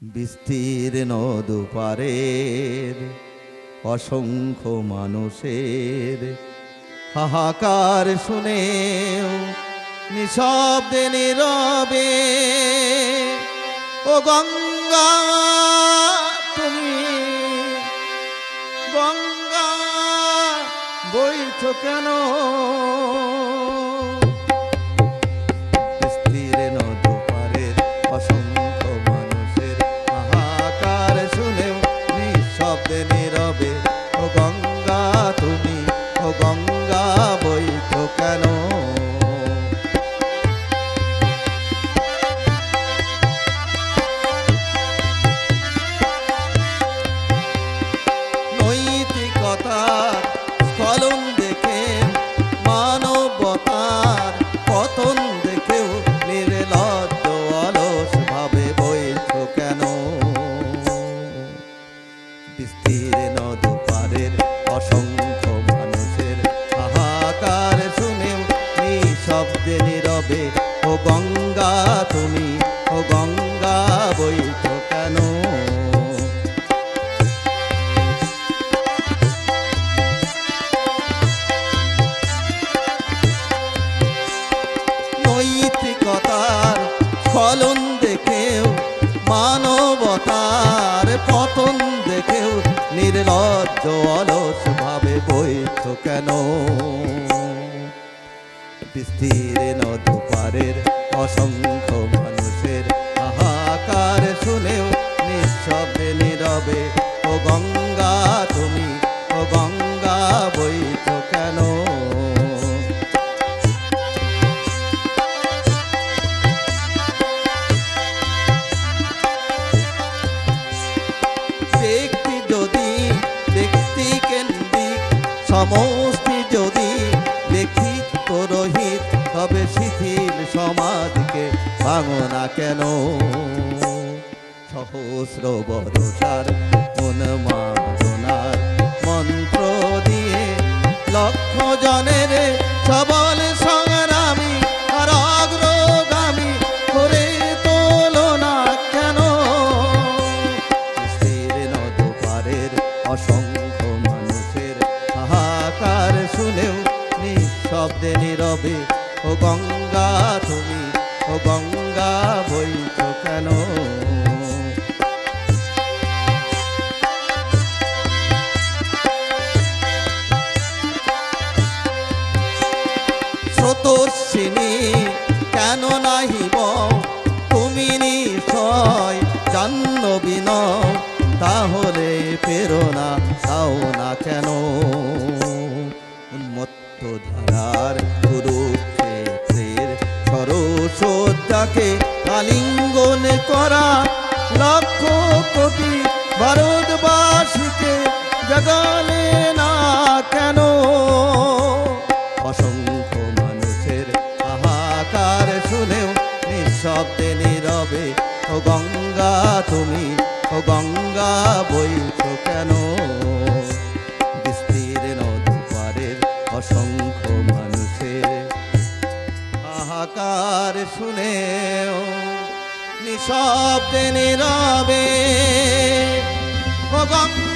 বিস্তীর্ণ দুপারের অসংখ্য মানুষের হাহাকার শুনেও নিঃশব্দে নীরবে ও গঙ্গা তুমি গঙ্গা বইছো কেন? বিস্তীর্ণ দুপারের অসংখ্য মানুষের হাহাকার শুনেও নিঃশব্দে নীরবে ও গঙ্গা তুমি ও গঙ্গা বইছো কেন? নৈতিকতার স্খলন দেখে মানবতার পতন দেখেও নির্লজ্জ অলস ভাবে বইছো কেন? বিস্তীর্ণ দুপারের অসংখ্য মানুষের হাহাকার শুনেও নিঃশব্দে নীরবে ও গঙ্গা তুমি ও গঙ্গা বইছো কেন? নৈতিকতার স্খলন দেখেও মানবতার পতন দেখেও নির্লজ্জ অলস ভাবে বইছো কেন? বিস্তীর্ণ দুপারের অসংখ্য মানুষের হাহাকার শুনেও নিঃশব্দে নীরবে ও গঙ্গা তুমি ও গঙ্গা বইছো কেন? ব্যক্তি যদি ব্যক্তি কেন্দ্রিক, সমষ্টি যদি ব্যক্তিত্ব রহিত, তবে শিথিল সমাজকে ভাঙো না কেন? সহস্র বর্ষার উন্মাদনার মন্ত্র দিয়ে লক্ষ জনের সবল সংগ্রামী আর অগ্রগামী করে তোলো না কেন? বিস্তীর্ণ দুপারের অসংখ্য মানুষের হাহাকার শুনেও নিঃশব্দে নীরবে ও গঙ্গা তুমি ও গঙ্গা বইছো কেন? স্রোতস্বিনী কেন নাহিব তুমি নিশ্চয় জাহ্নবী নও, তাহলে প্রেরণা দাও না কেন? উন্মত্ত ধারার কুরুক্ষেত্রের সরসজ্জাকে আলিঙ্গন করা লক্ষ কোটি ভারতবাসীকে জাগালে না কেন? অসংখ্য মানুষের হাহাকার শুনেও নিঃশব্দে নীরবে ও গঙ্গা তুমি ও গঙ্গা বইছো কেন? বিস্তীর্ণ দুপারের অসংখ্য মানুষের হাহাকার শুনেও নিঃশব্দে নীরবে ও গঙ্গা